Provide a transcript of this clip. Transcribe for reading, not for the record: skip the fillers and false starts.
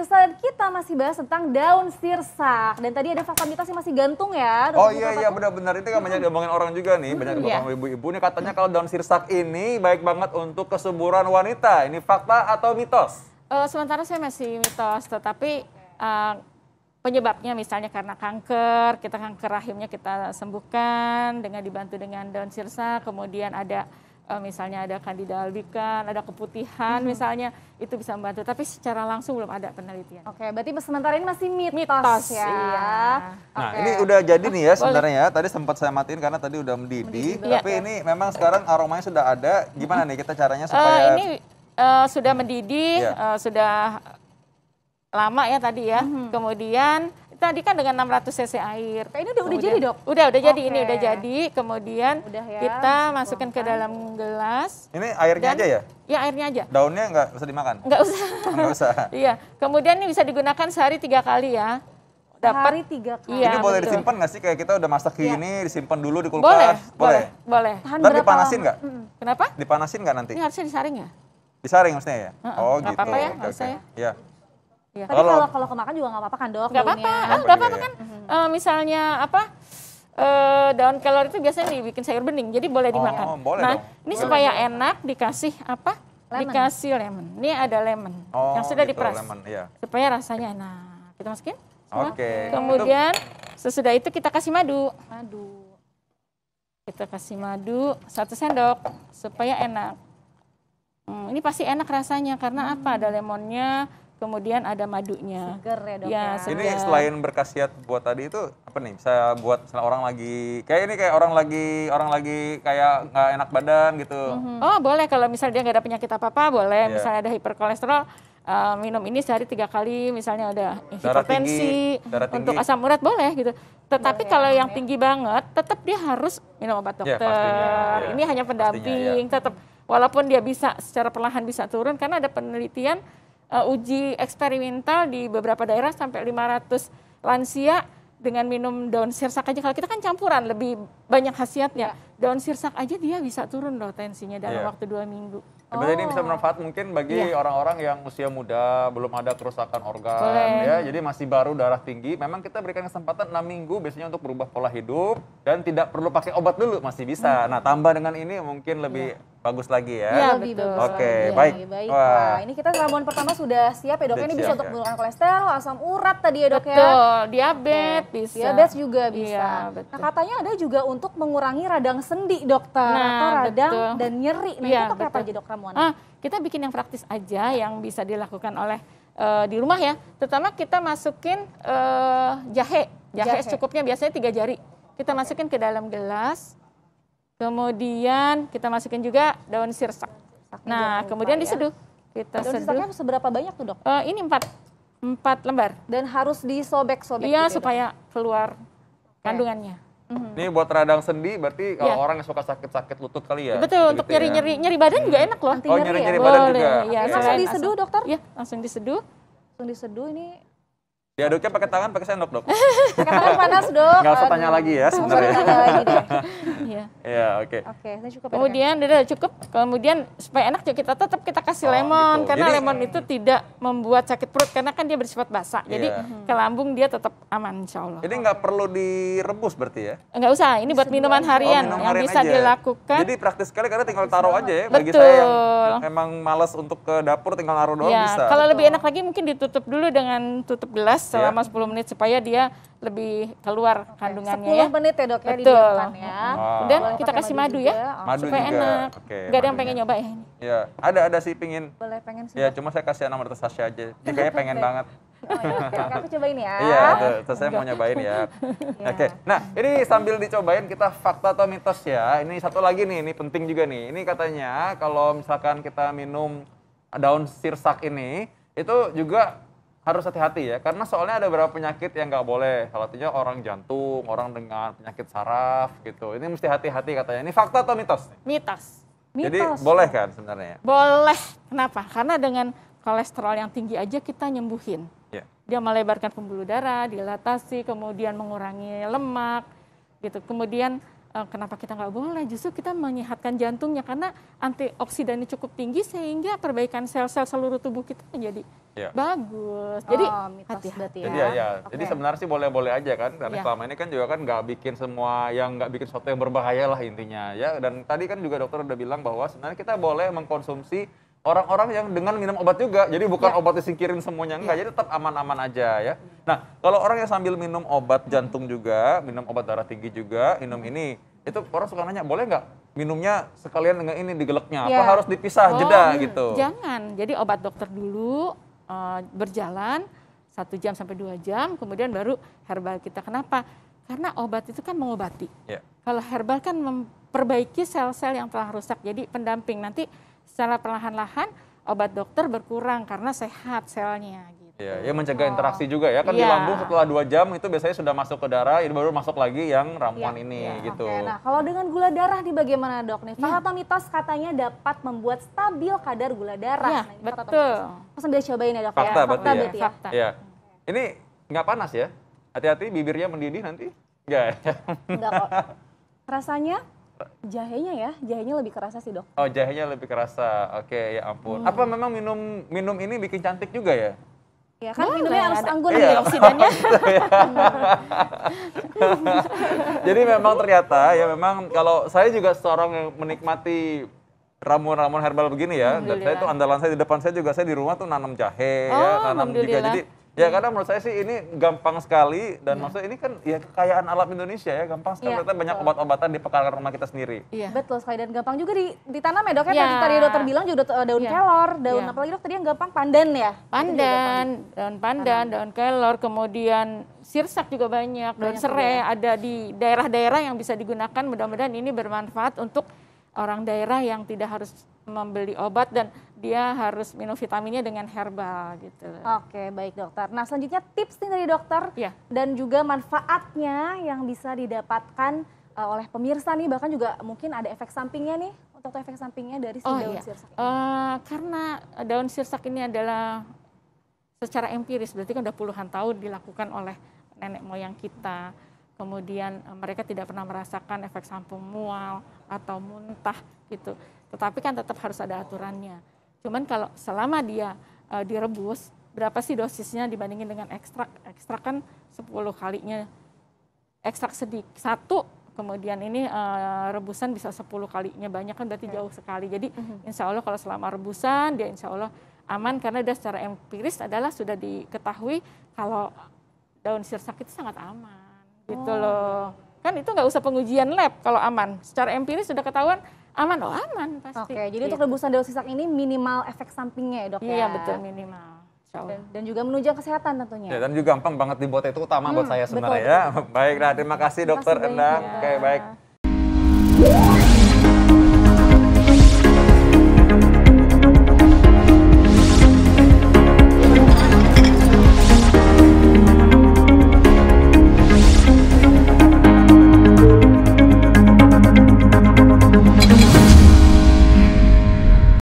pemirsa, dan kita masih bahas tentang daun sirsak. Dan tadi ada fakta mitos yang masih gantung ya. Oh iya benar-benar itu kan banyak diomongin orang juga nih, banyak diomongin ibu-ibu nih katanya kalau daun sirsak ini baik banget untuk kesuburan wanita. Ini fakta atau mitos? Sementara saya masih mitos, tetapi penyebabnya misalnya karena kanker, kita kanker rahimnya kita sembuhkan dengan dibantu dengan daun sirsak, kemudian ada misalnya ada Candida albicans, ada keputihan misalnya, itu bisa membantu. Tapi secara langsung belum ada penelitian. Oke, berarti sementara ini masih mitos ya. Iya. Nah ini udah jadi nih ya sebenarnya ya. Tadi sempat saya matiin karena tadi udah mendidih. Tapi ini memang sekarang aromanya sudah ada. Gimana nih kita caranya supaya... Ini sudah mendidih, sudah lama ya tadi ya. Kemudian tadi kan dengan 600 cc air. Ini udah jadi dok? Udah jadi, ini udah jadi. Kemudian kita masukkan ke dalam gelas. Ini airnya aja ya? Ya airnya aja. Daunnya nggak usah dimakan? Nggak usah. Nggak usah? Iya, kemudian ini bisa digunakan sehari 3 kali ya. Sehari 3 kali? Iya, ini boleh disimpan nggak sih? Kayak kita udah masak ini, disimpan dulu di kulkas? Boleh. Tapi dipanasin nggak? Kenapa? Dipanasin nggak nanti? Ini harusnya disaring ya? Disaring maksudnya ya? Oh nggak gitu. apa-apa ya, nggak usah ya. Iya. Ya. Tapi kalau kemakan juga nggak apa-apa kan dok? Nggak apa-apa, nggak apa-apa kan. Misalnya apa, daun kelor itu biasanya dibikin sayur bening, jadi boleh dimakan. Boleh nah, dong. ini supaya enak dikasih apa? Dikasih lemon. Ini ada lemon yang sudah diperas. Lemon, iya. Supaya rasanya enak. Kita masukin. Oke. Kemudian sesudah itu kita kasih madu. Kita kasih madu 1 sendok supaya enak. Ini pasti enak rasanya karena apa? Ada lemonnya. Kemudian ada madunya. Seger ya dok ya. ya. Ini selain berkhasiat buat tadi itu apa nih? Bisa buat misalnya orang lagi kayak orang lagi kayak nggak enak badan gitu. Oh boleh, kalau misalnya dia nggak ada penyakit apa-apa boleh. Misalnya ada hiperkolesterol, minum ini sehari 3 kali. Misalnya ada hipertensi, untuk asam urat boleh gitu. Tetapi kalau yang tinggi banget, tetap dia harus minum obat dokter. Ini hanya pendamping. Tetap walaupun dia bisa secara perlahan bisa turun karena ada penelitian. Uji eksperimental di beberapa daerah sampai 500 lansia dengan minum daun sirsak aja. Kalau kita kan campuran lebih banyak khasiatnya. Daun sirsak aja dia bisa turun loh tensinya dalam waktu 2 minggu. Berarti ini bisa bermanfaat mungkin bagi orang-orang yang usia muda, belum ada kerusakan organ, ya. Jadi masih baru, darah tinggi. Memang kita berikan kesempatan 6 minggu biasanya untuk berubah pola hidup dan tidak perlu pakai obat dulu, masih bisa. Nah, tambah dengan ini mungkin lebih bagus lagi ya. Iya, betul. Oke, baik. Wah, ini kita ramuan pertama sudah siap ya dok. Ini bisa untuk menurunkan kolesterol, asam urat tadi ya dok ya. Betul, diabetes bisa. Diabetes juga bisa. Iya, betul. Nah katanya ada juga untuk mengurangi radang sendi dokter atau radang dan nyeri. Nah itu pakai apa aja dok ramuan? Kita bikin yang praktis aja yang bisa dilakukan oleh di rumah ya. Terutama kita masukin jahe secukupnya biasanya 3 jari. Kita masukin ke dalam gelas. Kemudian kita masukin juga daun sirsak. Nah, kemudian diseduh. Kita daun sirsaknya seberapa banyak tuh dok? Ini 4 lembar. Dan harus disobek-sobek. Iya, supaya keluar kandungannya. Ini buat radang sendi, berarti kalau orang yang suka sakit-sakit lutut kali ya? Betul, untuk nyeri badan juga enak loh. Oh, nyeri badan juga? Ya, langsung diseduh dokter? Iya, langsung diseduh. Ini diaduknya pakai tangan, pakai sendok dok? Pakai tangan panas dok. Nggak usah tanya lagi ya sebenarnya. Iya, oke. Ini cukup. Kemudian udah cukup. Kemudian supaya enak juga kita kasih lemon, karena lemon itu tidak membuat sakit perut karena kan dia bersifat basah. Jadi ke lambung dia tetap aman insya Allah. Ini nggak perlu direbus berarti ya? Nggak usah. Ini buat minuman harian yang bisa dilakukan. Jadi praktis sekali karena tinggal taruh aja ya. Bagi saya yang emang malas untuk ke dapur tinggal naruh doang bisa. Kalau lebih enak lagi mungkin ditutup dulu dengan tutup gelas selama 10 menit supaya dia lebih keluar kandungannya 10 menit ya dok ya. Betul. Ya. Dan kita kasih madu ya, madu supaya juga. enak. Gak ada yang pengen nyoba ya ini? Ya, ada sih pengen. Boleh pengen sih. Ya, cuma saya kasih nomor Tasya aja. Dia kayaknya pengen banget. Aku cobain ya. Iya, saya mau nyobain ya. Oke, nah ini sambil dicobain kita fakta atau mitos ya. Ini satu lagi nih, ini penting juga nih. Ini katanya kalau misalkan kita minum daun sirsak ini, itu juga harus hati-hati ya, karena soalnya ada beberapa penyakit yang nggak boleh. Salah satunya orang jantung, orang dengan penyakit saraf gitu. Ini mesti hati-hati katanya. Ini fakta atau mitos? Mitos. Jadi boleh kan sebenarnya? Boleh. Kenapa? Karena dengan kolesterol yang tinggi aja kita nyembuhin. Dia melebarkan pembuluh darah, dilatasi, kemudian mengurangi lemak, gitu. Kemudian kenapa kita nggak boleh? Justru kita menyehatkan jantungnya karena antioksidannya cukup tinggi sehingga perbaikan sel-sel seluruh tubuh kita menjadi bagus. Jadi hati-hati. Jadi sebenarnya sih boleh-boleh aja kan, karena selama ini kan juga kan nggak bikin nggak bikin sesuatu yang berbahaya lah intinya ya. Dan tadi kan juga dokter udah bilang bahwa sebenarnya kita boleh mengkonsumsi orang-orang yang dengan minum obat juga, jadi bukan obat disingkirin semuanya, enggak, jadi tetap aman-aman aja ya. Nah, kalau orang yang sambil minum obat jantung juga, minum obat darah tinggi juga, minum ini, itu orang suka nanya, boleh nggak minumnya sekalian dengan ini digeleknya, apa harus dipisah jeda gitu? Jangan, jadi obat dokter dulu, berjalan 1 jam sampai 2 jam, kemudian baru herbal kita. Kenapa? Karena obat itu kan mengobati. Kalau herbal kan memperbaiki sel-sel yang telah rusak, jadi pendamping. Nanti secara perlahan-lahan obat dokter berkurang karena sehat selnya gitu. Ya mencegah interaksi juga ya, kan di lambung setelah 2 jam itu biasanya sudah masuk ke darah, ini baru masuk lagi yang ramuan ini gitu. Nah kalau dengan gula darah nih bagaimana dok nih? Fakta atau mitos katanya dapat membuat stabil kadar gula darah. Betul. Sambil cobain ya dok fakta, ya. Fakta berarti ya. Fakta. Ya. Ini nggak panas ya? Hati-hati bibirnya mendidih nanti. Enggak kok. Rasanya jahenya lebih kerasa sih dok. Oh jahenya lebih kerasa, oke ya ampun. Apa memang minum ini bikin cantik juga ya? Ya kan minumnya harus anggun antioksidannya. Jadi memang ternyata ya memang kalau saya juga seorang yang menikmati ramuan-ramuan herbal begini ya, dan saya tuh andalan saya di depan saya juga, saya di rumah tuh nanam jahe ya, nanam juga. Jadi ya karena menurut saya sih ini gampang sekali dan maksudnya ini kan ya kekayaan alam Indonesia ya, gampang sekali ternyata banyak obat-obatan di pekarangan rumah kita sendiri. Betul sekali, dan gampang juga ditanam ya dok ya. Tadi dokter bilang juga daun kelor, daun apalagi dok tadi yang gampang pandan ya? Daun pandan, daun kelor, kemudian sirsak juga banyak, daun serai ada di daerah-daerah yang bisa digunakan. Mudah-mudahan ini bermanfaat untuk orang daerah yang tidak harus membeli obat dan dia harus minum vitaminnya dengan herbal gitu. Oke, baik dokter. Nah selanjutnya tips nih dari dokter dan juga manfaatnya yang bisa didapatkan oleh pemirsa nih, bahkan juga mungkin ada efek sampingnya nih, untuk efek sampingnya dari daun sirsak ini. Karena daun sirsak ini adalah secara empiris, berarti kan udah puluhan tahun dilakukan oleh nenek moyang kita. Kemudian mereka tidak pernah merasakan efek samping mual atau muntah gitu. Tetapi kan tetap harus ada aturannya. Cuman kalau selama dia direbus, berapa sih dosisnya dibandingin dengan ekstrak? Ekstrak kan 10 kalinya, ekstrak sedikit 1, kemudian ini rebusan bisa 10 kalinya banyak kan, berarti jauh sekali. Jadi insya Allah kalau selama rebusan dia insya Allah aman, karena dia secara empiris adalah sudah diketahui kalau daun sirsak itu sangat aman gitu loh. Kan itu nggak usah pengujian lab kalau aman, secara empiris sudah ketahuan aman, aman pasti. Oke, jadi untuk rebusan daun sirsak ini minimal efek sampingnya ya dok ya? Iya betul, minimal. Dan juga menunjang kesehatan tentunya. Ya, dan juga gampang banget dibuat, itu utama buat saya sebenarnya ya. Baik, nah terima kasih dokter Endang. Oke, baik.